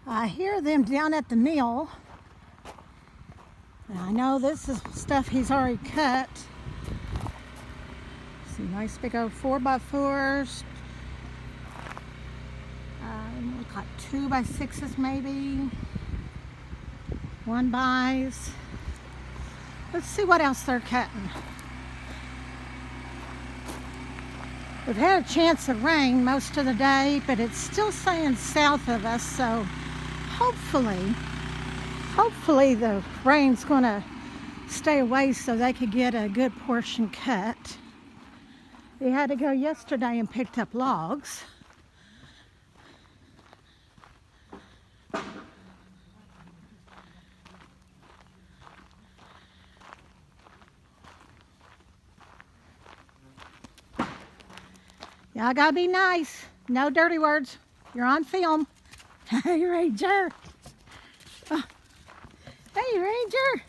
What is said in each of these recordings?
I hear them down at the mill. And I know this is stuff he's already cut. Some nice big old 4x4s. Look like 2x6s maybe. 1x. Let's see what else they're cutting. We've had a chance of rain most of the day, but it's still saying south of us, so hopefully the rain's going to stay away so they could get a good portion cut. They had to go yesterday and picked up logs. Y'all gotta be nice. No dirty words. You're on film. Hey, Ranger. Oh. Hey, Ranger.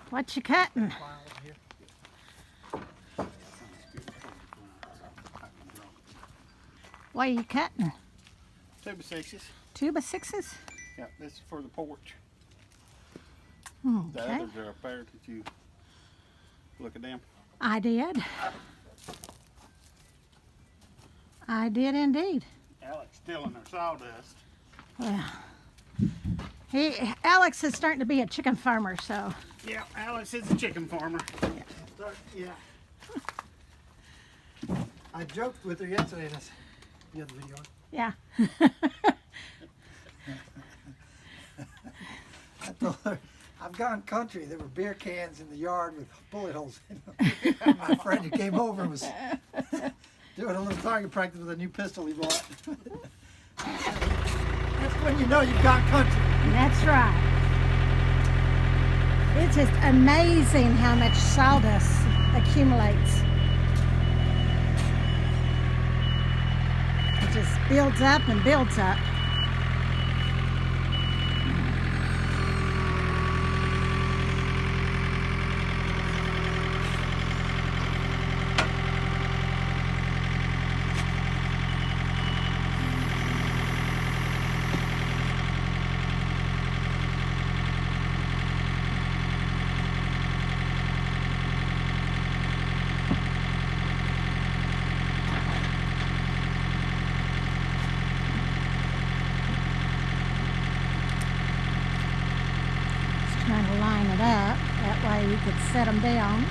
What you cutting? What are you cutting? 2x6s. 2x6s? Yeah, this is for the porch. Okay. The others are up there. Did you look at them? I did. I did indeed. Alex still in her sawdust. Well, Alex is starting to be a chicken farmer, so. Yeah, Alex is a chicken farmer. Yeah. I joked with her yesterday in the other video. Yeah. I told her, I've gone country. There were beer cans in the yard with bullet holes in them. My friend who came over was doing a little target practice with a new pistol he bought. That's when you know you've gone country. That's right. It's just amazing how much sawdust accumulates. It just builds up and builds up. Trying to line it up, that way you could set them down.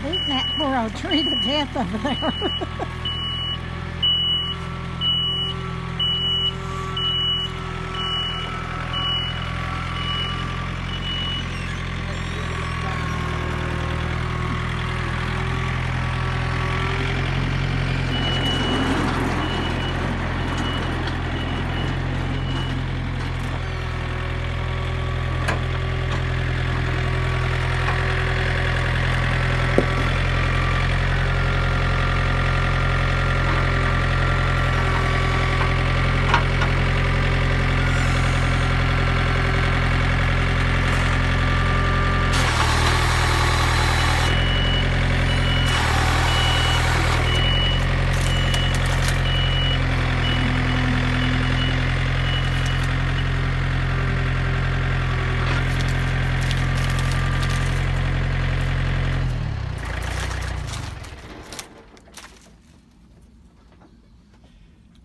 Beating that poor old tree to death over there.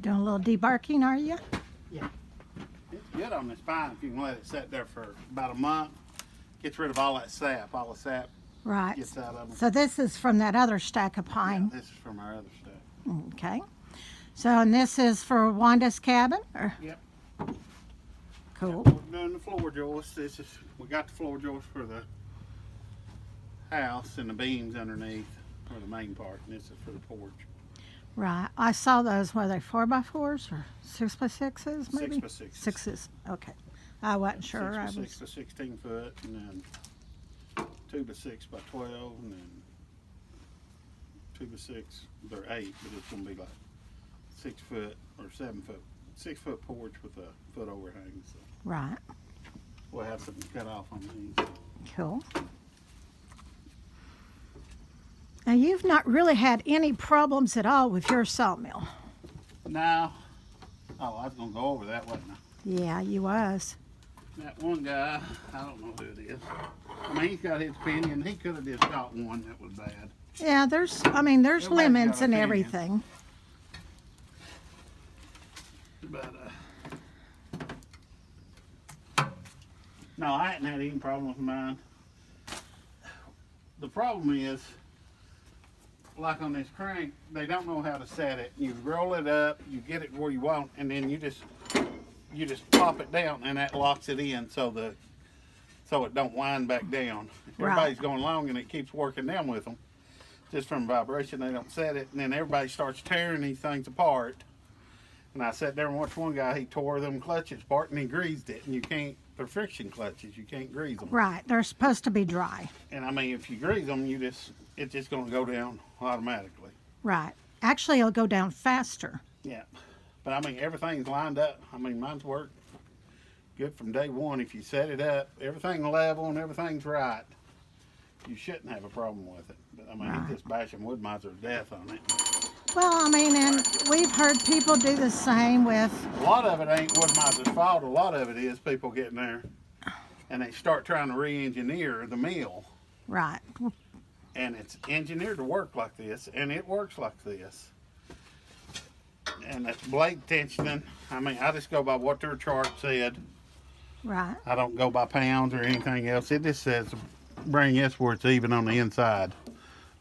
Doing a little debarking, are you? Yeah. It's good on the spine if you can let it sit there for about a month. Gets rid of all that sap. All the sap Right. gets out of them. So this is from that other stack of Yeah, pine. this is from our other stuff. Okay. So, and this is for Wanda's cabin? Or? Yep. Cool. Yep, we're doing the floor joists. This is, we got the floor joists for the house and the beams underneath for the main part, and this is for the porch. Right. I saw those. Were they 4x4s or 6x6s? Maybe 6x6s. Sixes. Okay. I wasn't sure. 6x6 to 16 foot, and then 2x6 by 12, and then 2x6. They're 8, but it's gonna be like 6 foot or 7 foot, 6 foot porch with a foot overhang. So Right. we'll have something cut off on these. Cool. Now you've not really had any problems at all with your sawmill. Now, oh, I was gonna go over that, wasn't I? Yeah, you was. That one guy, I don't know who it is. I mean, he's got his opinion. He could have just got one that was bad. Yeah, there's Everybody's limits got and opinions. everything. But no, I hadn't had any problem with mine. The problem is, like on this crank, they don't know how to set it. You roll it up, you get it where you want, and then you just pop it down, and that locks it in so it don't wind back down. Right. Everybody's going along, and it keeps working down with them. Just from vibration, they don't set it, and then everybody starts tearing these things apart. And I sat there and watched one guy, he tore them clutches apart and he greased it. And you can't, they're friction clutches, you can't grease them. Right. They're supposed to be dry. And I mean, if you grease them, it's just gonna go down automatically. Right. Actually, it'll go down faster. Yeah. But I mean, everything's lined up. I mean, mine's worked good from day one. If you set it up, everything's level and everything's right, you shouldn't have a problem with it. But I mean, Right. he's just bashing wood miser to death on it. Well, I mean, and we've heard people do the same with, A lot of it ain't wood miser's fault. A lot of it is people getting there and they start trying to re-engineer the mill. right. And it's engineered to work like this, and it works like this. And that blade tensioning, I mean, I just go by what their chart said. Right. I don't go by pounds or anything else. It just says bring this where it's even on the inside,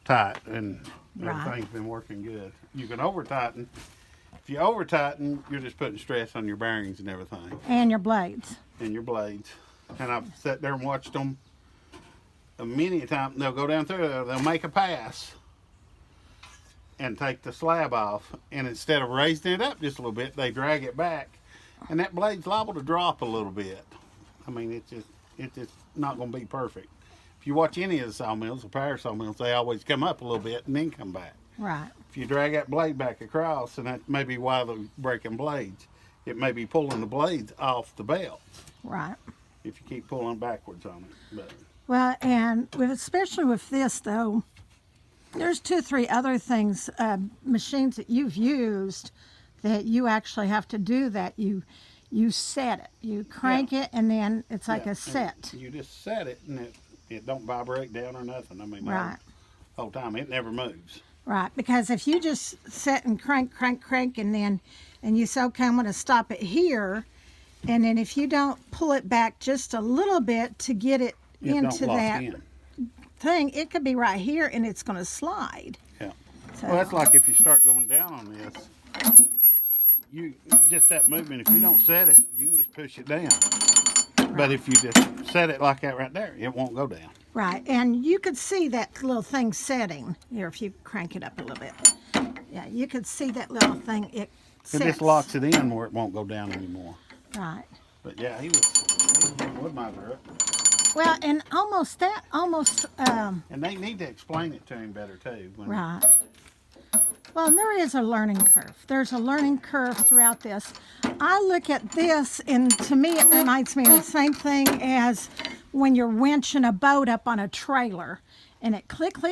tight, and Right. everything's been working good. You can over tighten. If you over tighten, you're just putting stress on your bearings and everything, And your blades. and your blades. And I've sat there and watched them many a time. They'll go down through there, they'll make a pass and take the slab off, and instead of raising it up just a little bit, they drag it back, and that blade's liable to drop a little bit. I mean, it's just not going to be perfect. If you watch any of the sawmills, the power sawmills, they always come up a little bit and then come back. Right. If you drag that blade back across, and that may be why they're breaking blades, it may be pulling the blades off the belt Right. if you keep pulling backwards on it. But Well, and especially with this, though, there's 2 or 3 other things, machines that you've used that you actually have to do that. You set it. You crank it, and then it's like yeah, a set. and you just set it, and it don't vibrate down or nothing. I mean, Right. the whole time it never moves. Right, because if you just set and crank, and you say, okay, I'm going to stop it here, and then if you don't pull it back just a little bit to get it It into don't lock that in. thing, it could be right here, and it's going to slide. Yeah. So, Well, that's like if you start going down on this, you just that movement. If you don't set it, you can just push it down. But if you just set it like that right there, it won't go down. right, and you could see that little thing setting here if you crank it up a little bit. Yeah, you could see that little thing. It It sets. just locks it in where it won't go down anymore. Right. But yeah, he was getting wood miser up. Well, and almost, And they need to explain it to him better too. right. Well, and there is a learning curve. There's a learning curve throughout this. I look at this, and to me, it reminds me of the same thing as when you're winching a boat up on a trailer, and it clicks,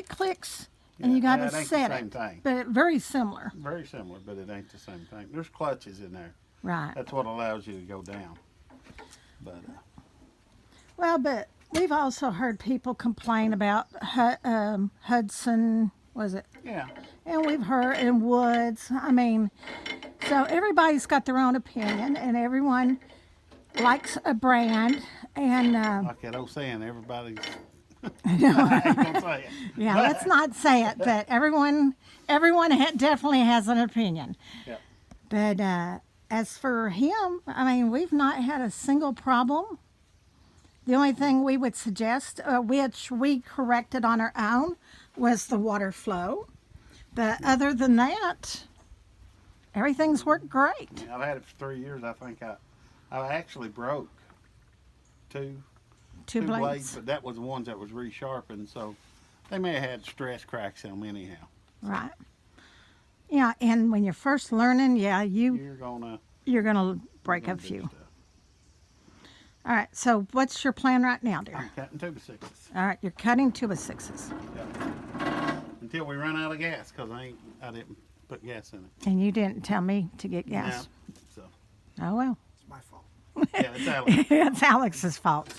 and Yeah, you got to that ain't the set same it. thing. But very similar. Very similar, but it ain't the same thing. There's clutches in there. Right. That's what allows you to go down. But Well, but we've also heard people complain about Hudson, was it? yeah, And we've heard in Woods. I mean, So everybody's got their own opinion, and everyone likes a brand. And Like that old saying, everybody's. I ain't gonna say it. yeah, let's not say it, but everyone definitely has an opinion. Yeah. But as for him, I mean, we've not had a single problem. The only thing we would suggest, which we corrected on our own, was the water flow. But other than that, everything's worked great. I've had it for 3 years. I think I actually broke two blades, but that was the ones that was resharpened, so they may have had stress cracks in them anyhow. Right. Yeah, and when you're first learning, yeah, You're gonna break a do few. stuff. All right, so what's your plan right now, dear? I'm cutting 2x6s. All right, you're cutting 2x6s. Until we run out of gas, because I didn't put gas in it. And you didn't tell me to get gas. No. So Oh, well. It's my fault. yeah, it's Alex. It's Alex's fault.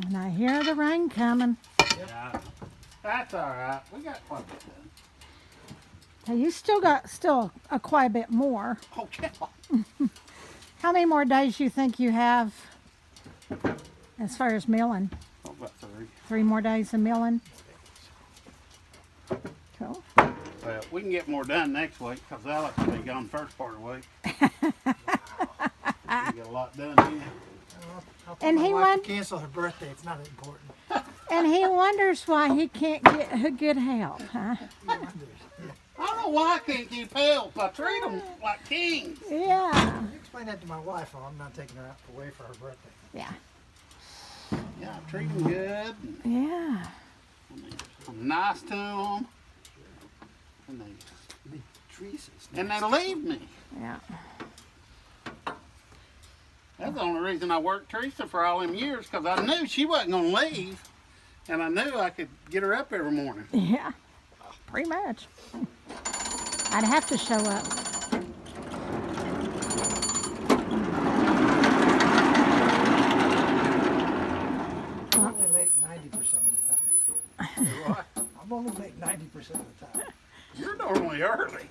And I hear the rain coming. Yeah. That's all right. We got quite a bit done. Now you still got quite a bit more. Okay. How many more days you think you have as far as milling? Oh, about 3. 3 more days of milling? Cool. Well, we can get more done next week because Alex will be gone first part of the week. We get a lot done then. I'll tell And my he wife went- to cancel her birthday. It's not important. And he wonders why he can't get good help, huh? He wonders. I don't know why I can't keep help. I treat them like kings. Yeah. You explain that to my wife while I'm not taking her out away for her birthday. Yeah. Yeah, I treat them good. Yeah. I'm nice to them. And they leave me. Yeah. That's the only reason I worked Teresa for all them years, because I knew she wasn't going to leave. And I knew I could get her up every morning. Yeah. Pretty much. I'd have to show up. I'm only late 90% of the time. What? I'm only late 90% of the time. You're normally early.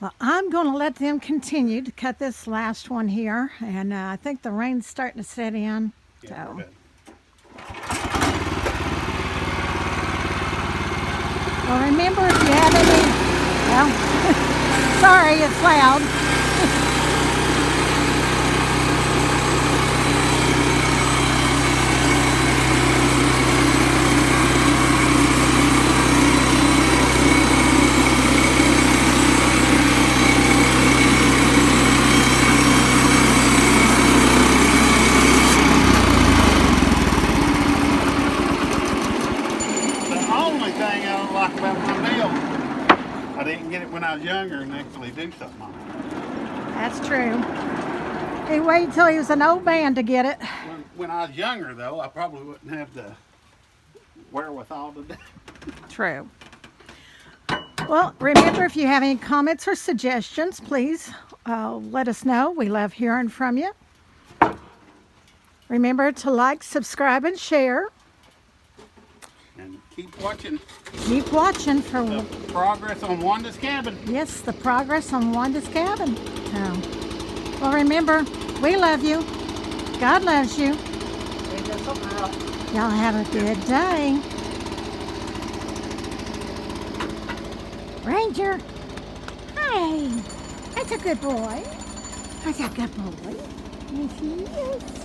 Well, I'm going to let them continue to cut this last one here. And I think the rain's starting to set in. Yeah, So. we're done. Well, remember if you have any, well, sorry, it's loud. The only thing I don't like about my bill, I didn't get it when I was younger and actually do something on it. That's true. He waited till he was an old man to get it. When I was younger, though, I probably wouldn't have the wherewithal to do. True. Well, remember, if you have any comments or suggestions, please let us know. We love hearing from you. Remember to like, subscribe, and share. And keep watching Keep watching for, the progress on Wanda's cabin. yes, the progress on Wanda's cabin. So, well, remember, we love you. God loves you. Ain't that something else? Y'all have a good day. Ranger. Hi. That's a good boy. That's a good boy. Yes, he is.